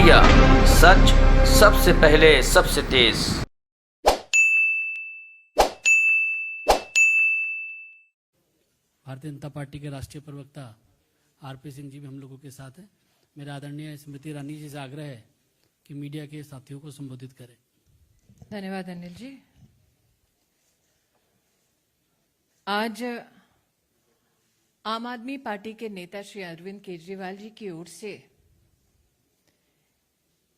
Media, सच सबसे पहले सबसे तेज। भारतीय जनता पार्टी के राष्ट्रीय प्रवक्ता आरपी सिंह जी भी हम लोगों के साथ हैं। मेरा आदरणीय स्मृति ईरानी जी से आग्रह है कि मीडिया के साथियों को संबोधित करें। धन्यवाद अनिल जी। आज आम आदमी पार्टी के नेता श्री अरविंद केजरीवाल जी की ओर से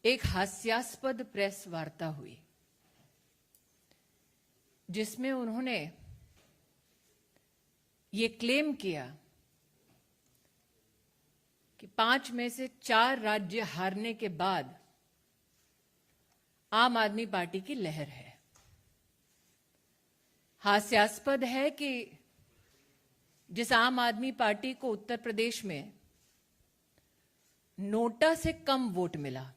एक हास्यास्पद प्रेस वार्ता हुई, जिसमें उन्होंने ये क्लेम किया कि 5 में से 4 राज्य हारने के बाद आम आदमी पार्टी की लहर है। हास्यास्पद है कि जिस आम आदमी पार्टी को उत्तर प्रदेश में नोटा से कम वोट मिला,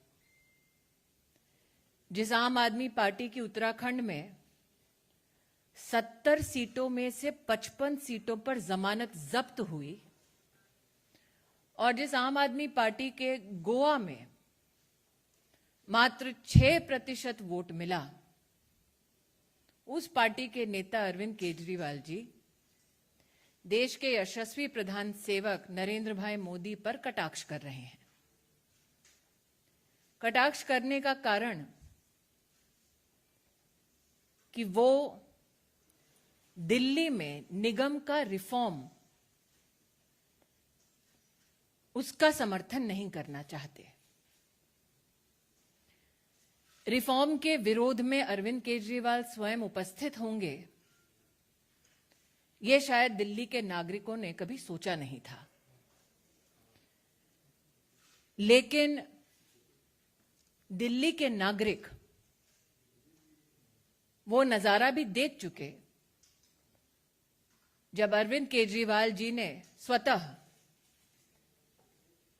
जिस आम आदमी पार्टी की उत्तराखंड में 70 सीटों में से 55 सीटों पर जमानत जब्त हुई, और जिस आम आदमी पार्टी के गोवा में मात्र 6% वोट मिला, उस पार्टी के नेता अरविंद केजरीवाल जी देश के यशस्वी प्रधान सेवक नरेंद्र भाई मोदी पर कटाक्ष कर रहे हैं। कटाक्ष करने का कारण कि वो दिल्ली में निगम का रिफॉर्म, उसका समर्थन नहीं करना चाहते। रिफॉर्म के विरोध में अरविंद केजरीवाल स्वयं उपस्थित होंगे, यह शायद दिल्ली के नागरिकों ने कभी सोचा नहीं था। लेकिन दिल्ली के नागरिक वो नजारा भी देख चुके जब अरविंद केजरीवाल जी ने स्वतः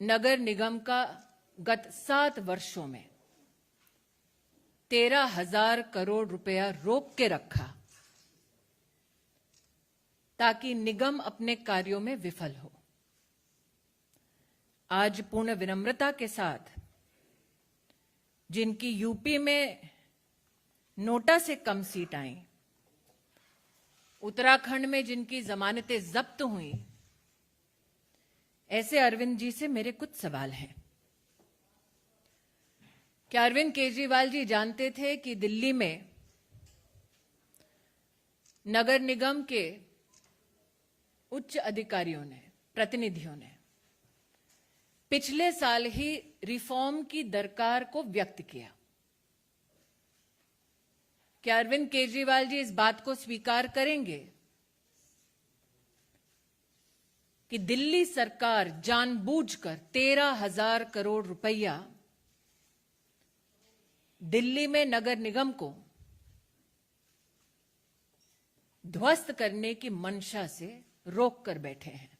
नगर निगम का गत 7 वर्षों में 13,000 करोड़ रुपया रोक के रखा, ताकि निगम अपने कार्यों में विफल हो। आज पूर्ण विनम्रता के साथ जिनकी यूपी में नोटा से कम सीट आई, उत्तराखंड में जिनकी जमानतें जब्त हुई, ऐसे अरविंद जी से मेरे कुछ सवाल हैं। क्या अरविंद केजरीवाल जी जानते थे कि दिल्ली में नगर निगम के उच्च अधिकारियों ने, प्रतिनिधियों ने पिछले साल ही रिफॉर्म की दरकार को व्यक्त किया? क्या अरविंद केजरीवाल जी इस बात को स्वीकार करेंगे कि दिल्ली सरकार जानबूझकर 13,000 करोड़ रुपया दिल्ली में नगर निगम को ध्वस्त करने की मंशा से रोक कर बैठे हैं?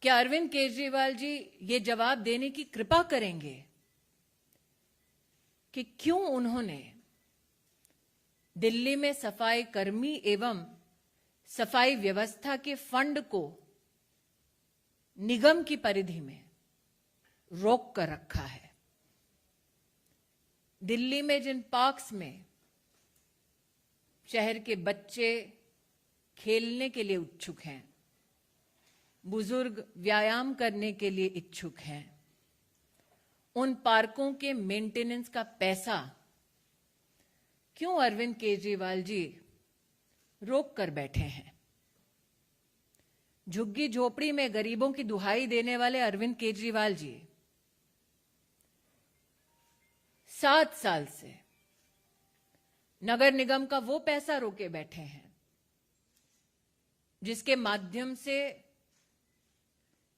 क्या अरविंद केजरीवाल जी ये जवाब देने की कृपा करेंगे कि क्यों उन्होंने दिल्ली में सफाई कर्मी एवं सफाई व्यवस्था के फंड को निगम की परिधि में रोक कर रखा है? दिल्ली में जिन पार्क्स में शहर के बच्चे खेलने के लिए इच्छुक हैं, बुजुर्ग व्यायाम करने के लिए इच्छुक हैं, उन पार्कों के मेंटेनेंस का पैसा क्यों अरविंद केजरीवाल जी रोक कर बैठे हैं? झुग्गी झोपड़ी में गरीबों की दुहाई देने वाले अरविंद केजरीवाल जी 7 साल से नगर निगम का वो पैसा रोके बैठे हैं जिसके माध्यम से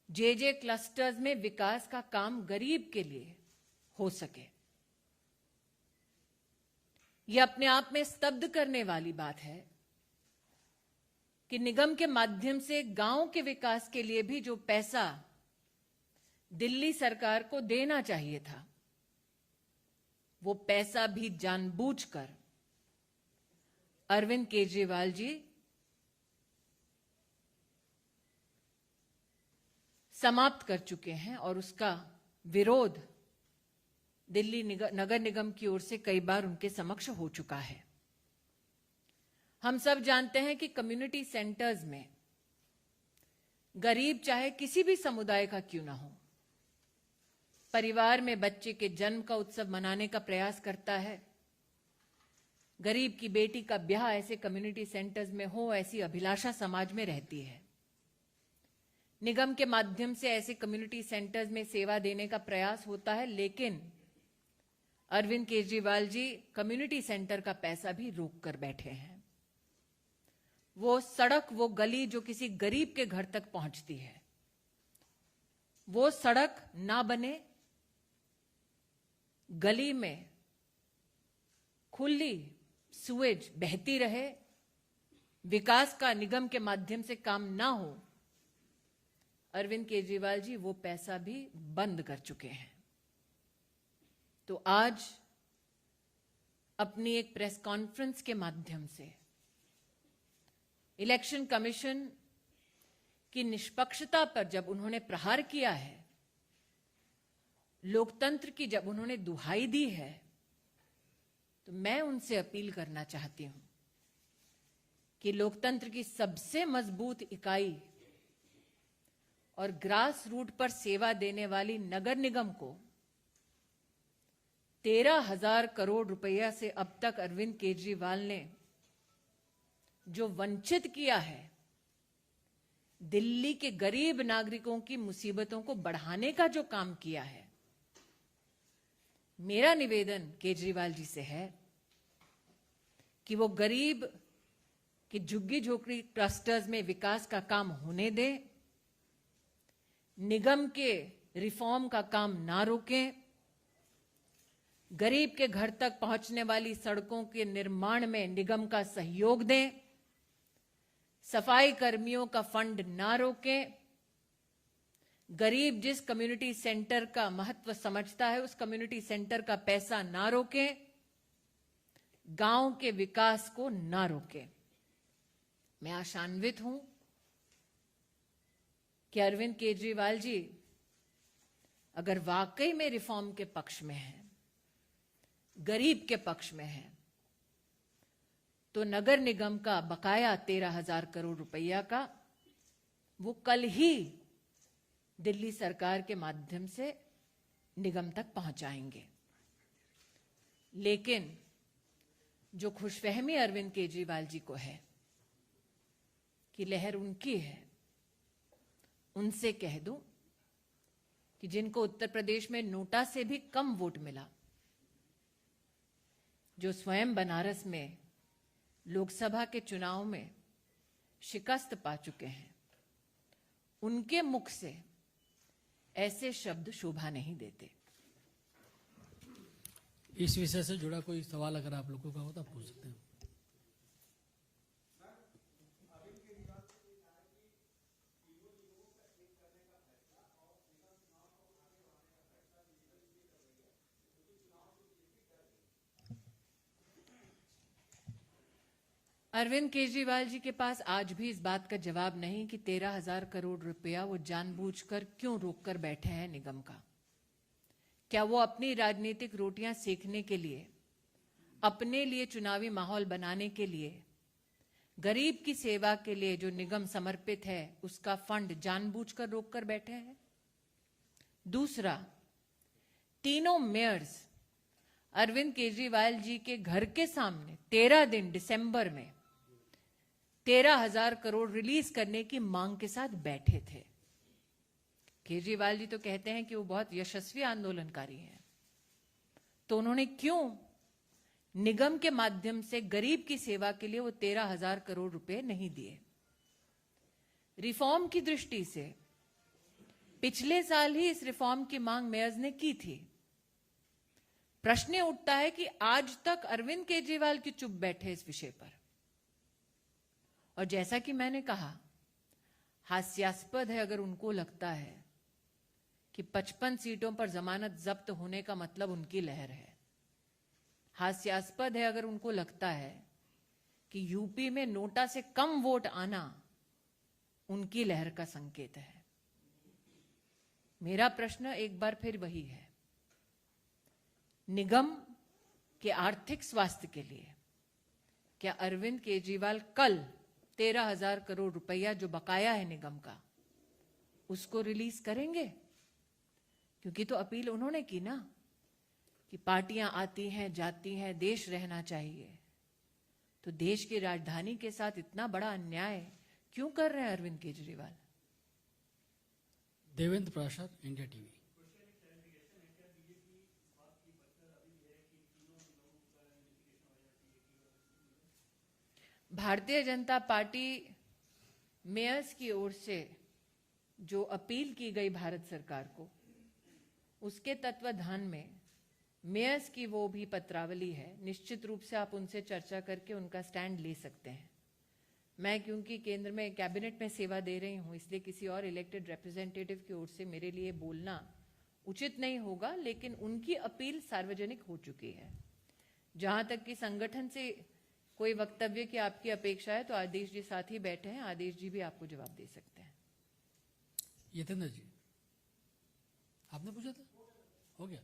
जे क्लस्टर्स में विकास का काम गरीब के लिए हो सके। यह अपने आप में स्तब्ध करने वाली बात है कि निगम के माध्यम से गांव के विकास के लिए भी जो पैसा दिल्ली सरकार को देना चाहिए था, वो पैसा भी जानबूझकर अरविंद केजरीवाल जी समाप्त कर चुके हैं और उसका विरोध दिल्ली नगर निगम की ओर से कई बार उनके समक्ष हो चुका है। हम सब जानते हैं कि कम्युनिटी सेंटर्स में गरीब चाहे किसी भी समुदाय का क्यों ना हो, परिवार में बच्चे के जन्म का उत्सव मनाने का प्रयास करता है। गरीब की बेटी का ब्याह ऐसे कम्युनिटी सेंटर्स में हो, ऐसी अभिलाषा समाज में रहती है। निगम के माध्यम से ऐसे कम्युनिटी सेंटर्स में सेवा देने का प्रयास होता है, लेकिन अरविंद केजरीवाल जी कम्युनिटी सेंटर का पैसा भी रोक कर बैठे हैं। वो सड़क, वो गली जो किसी गरीब के घर तक पहुंचती है, वो सड़क ना बने, गली में खुली सुएज बहती रहे, विकास का निगम के माध्यम से काम ना हो, अरविंद केजरीवाल जी वो पैसा भी बंद कर चुके हैं। तो आज अपनी एक प्रेस कॉन्फ्रेंस के माध्यम से इलेक्शन कमीशन की निष्पक्षता पर जब उन्होंने प्रहार किया है, लोकतंत्र की जब उन्होंने दुहाई दी है, तो मैं उनसे अपील करना चाहती हूं कि लोकतंत्र की सबसे मजबूत इकाई और ग्रास रूट पर सेवा देने वाली नगर निगम को 13,000 करोड़ रुपया से अब तक अरविंद केजरीवाल ने जो वंचित किया है, दिल्ली के गरीब नागरिकों की मुसीबतों को बढ़ाने का जो काम किया है, मेरा निवेदन केजरीवाल जी से है कि वो गरीब की झुग्गी झोपड़ी क्लस्टर्स में विकास का काम होने दें, निगम के रिफॉर्म का काम ना रोकें, गरीब के घर तक पहुंचने वाली सड़कों के निर्माण में निगम का सहयोग दें, सफाई कर्मियों का फंड ना रोकें, गरीब जिस कम्युनिटी सेंटर का महत्व समझता है उस कम्युनिटी सेंटर का पैसा ना रोकें, गांव के विकास को ना रोकें। मैं आशान्वित हूं कि अरविंद केजरीवाल जी अगर वाकई में रिफॉर्म के पक्ष में हैं, गरीब के पक्ष में हैं, तो नगर निगम का बकाया 13,000 करोड़ रुपया का वो कल ही दिल्ली सरकार के माध्यम से निगम तक पहुंचाएंगे। लेकिन जो खुशफहमी अरविंद केजरीवाल जी को है कि लहर उनकी है, उनसे कह दूं कि जिनको उत्तर प्रदेश में नोटा से भी कम वोट मिला, जो स्वयं बनारस में लोकसभा के चुनाव में शिकस्त पा चुके हैं, उनके मुख से ऐसे शब्द शोभा नहीं देते। इस विषय से जुड़ा कोई सवाल अगर आप लोगों का हो तो आप पूछ सकते हैं। अरविंद केजरीवाल जी के पास आज भी इस बात का जवाब नहीं कि 13,000 करोड़ रुपया वो जानबूझकर क्यों रोककर बैठे हैं निगम का। क्या वो अपनी राजनीतिक रोटियां सेकने के लिए, अपने लिए चुनावी माहौल बनाने के लिए, गरीब की सेवा के लिए जो निगम समर्पित है उसका फंड जानबूझकर रोककर बैठे हैं? दूसरा, तीनों मेयर्स अरविंद केजरीवाल जी के घर के सामने 13 दिन दिसंबर में 13,000 करोड़ रिलीज करने की मांग के साथ बैठे थे। केजरीवाल जी तो कहते हैं कि वो बहुत यशस्वी आंदोलनकारी हैं, तो उन्होंने क्यों निगम के माध्यम से गरीब की सेवा के लिए वो 13,000 करोड़ रुपए नहीं दिए? रिफॉर्म की दृष्टि से पिछले साल ही इस रिफॉर्म की मांग मेयर्स ने की थी। प्रश्न उठता है कि आज तक अरविंद केजरीवाल की चुप बैठे इस विषय पर। और जैसा कि मैंने कहा, हास्यास्पद है अगर उनको लगता है कि 55 सीटों पर जमानत जब्त होने का मतलब उनकी लहर है। हास्यास्पद है अगर उनको लगता है कि यूपी में नोटा से कम वोट आना उनकी लहर का संकेत है। मेरा प्रश्न एक बार फिर वही है, निगम के आर्थिक स्वास्थ्य के लिए क्या अरविंद केजरीवाल कल 13,000 करोड़ रुपया जो बकाया है निगम का उसको रिलीज करेंगे? क्योंकि तो अपील उन्होंने की ना कि पार्टियां आती हैं जाती हैं, देश रहना चाहिए। तो देश की राजधानी के साथ इतना बड़ा अन्याय क्यों कर रहे हैं अरविंद केजरीवाल? देवेंद्र प्रसाद, India TV. Bharatiya Janata party Myers की ओर से जो अपील की गई भारत सरकार को, उसके तत्वाधान में मेयर्स की वो भी पत्रावली है। निश्चित रूप से आप उनसे चर्चा करके उनका स्टैंड ले सकते हैं। मैं क्योंकि केंद्र में कैबिनेट में सेवा दे रही हूं, इसलिए किसी और इलेक्टेड रिप्रेजेंटेटिव की ओर से मेरे लिए बोलना उचित नहीं होगा, लेकिन उनकी अपील सार्वजनिक हो चुकी है। जहां तक कि संगठन से कोई वक्तव्य की आपकी अपेक्षा है तो आदेश जी साथ ही बैठे हैं, आदेश जी भी आपको जवाब दे सकते हैं। यतेंद्र जी, आपने पूछा था, हो गया।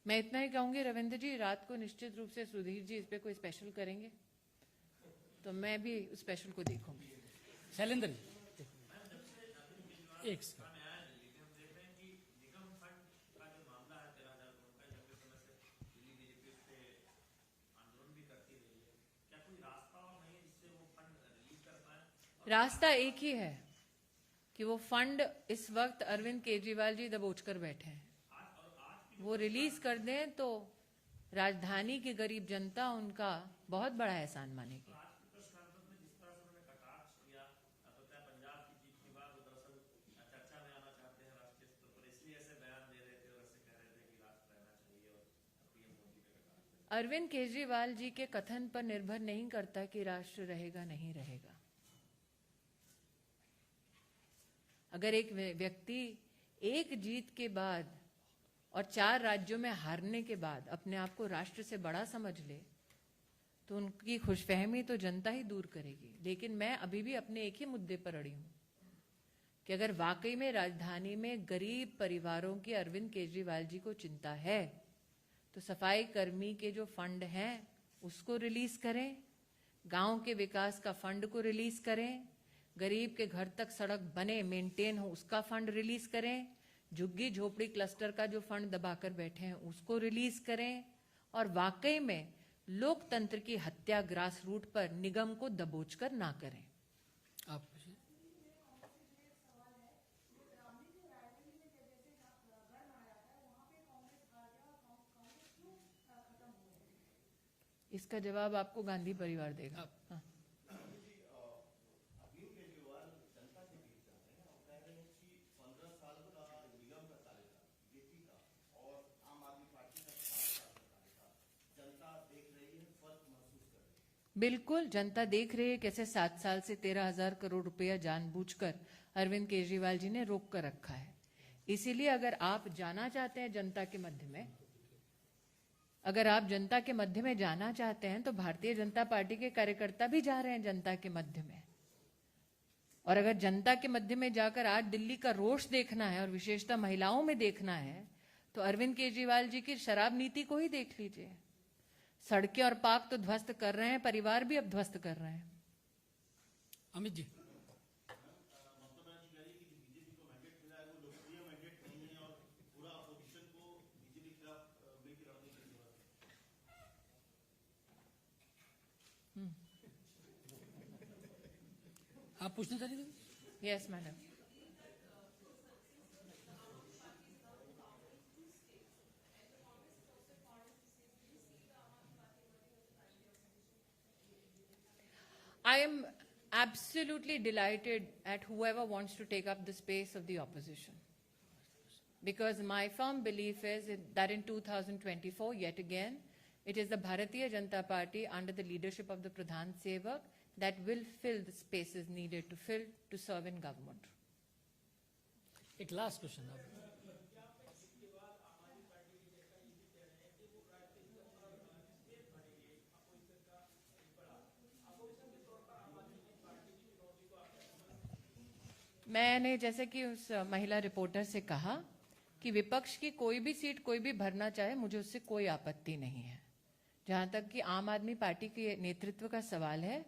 मैं इतना ही कहूंगी रविंद्र जी, रात को निश्चित रूप से सुधीर जी इस पे कोई स्पेशल करेंगे तो मैं भी उस स्पेशल को देखूंगी। शैलेंद्र जी, एक सेकंड। रास्ता एक ही है कि वो फंड इस वक्त अरविंद केजरीवाल जी दबोच कर बैठे हैं, वो रिलीज कर दें तो राजधानी की गरीब जनता उनका बहुत बड़ा एहसान मानेगी। अरविंद केजरीवाल जी के कथन पर निर्भर नहीं करता कि राष्ट्र रहेगा नहीं रहेगा। अगर एक व्यक्ति एक जीत के बाद और 4 राज्यों में हारने के बाद अपने आप को राष्ट्र से बड़ा समझ ले तो उनकी खुशफहमी तो जनता ही दूर करेगी। लेकिन मैं अभी भी अपने एक ही मुद्दे पर अड़ी हूं कि अगर वाकई में राजधानी में गरीब परिवारों की अरविंद केजरीवाल जी को चिंता है तो सफाई कर्मी के जो फंड हैं उसको रिलीज करें, गांव के विकास का फंड को रिलीज करें, गरीब के घर तक सड़क बने मेंटेन हो उसका फंड रिलीज करें, झुग्गी झोपड़ी क्लस्टर का जो फंड दबाकर बैठे हैं उसको रिलीज करें, और वाकई में लोकतंत्र की हत्या ग्रास रूट पर निगम को दबोचकर ना करें। आप इसका जवाब आपको गांधी परिवार देगा। हाँ। बिल्कुल, जनता देख रही है कैसे 7 साल से 13,000 करोड़ रुपया जानबूझकर अरविंद केजरीवाल जी ने रोक कर रखा है। इसीलिए अगर आप जाना चाहते हैं जनता के मध्य में, अगर आप जनता के मध्य में जाना चाहते हैं तो भारतीय जनता पार्टी के कार्यकर्ता भी जा रहे हैं जनता के मध्य में। और अगर जनता के मध्य में जाकर आज दिल्ली का रोष देखना है और विशेषतः महिलाओं में देखना है तो अरविंद केजरीवाल जी की शराब नीति को ही देख लीजिए। सड़कें और पार्क तो ध्वस्त कर रहे हैं, परिवार भी अब ध्वस्त कर रहे हैं। अमित जी, आप पूछना चाह रही थी? Yes madam. I am absolutely delighted at whoever wants to take up the space of the opposition. because my firm belief is that in 2024, yet again, it is the Bharatiya Janata Party under the leadership of the Pradhan Sevak that will fill the spaces needed to fill to serve in government. एक last question अब मैंने जैसे कि उस महिला reporter से कहा कि विपक्ष की कोई भी सीट कोई भी भरना चाहे, मुझे उससे कोई आपत्ति नहीं है। जहां तक कि आम आदमी पार्टी के नेतृत्व का सवाल है,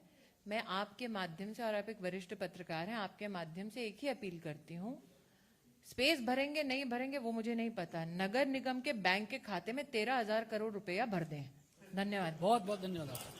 मैं आपके माध्यम से, और आप एक वरिष्ठ पत्रकार हैं, आपके माध्यम से एक ही अपील करती हूं, स्पेस भरेंगे नहीं भरेंगे वो मुझे नहीं पता, नगर निगम के बैंक के खाते में 13,000 करोड़ रुपया भर दें। धन्यवाद। बहुत बहुत धन्यवाद।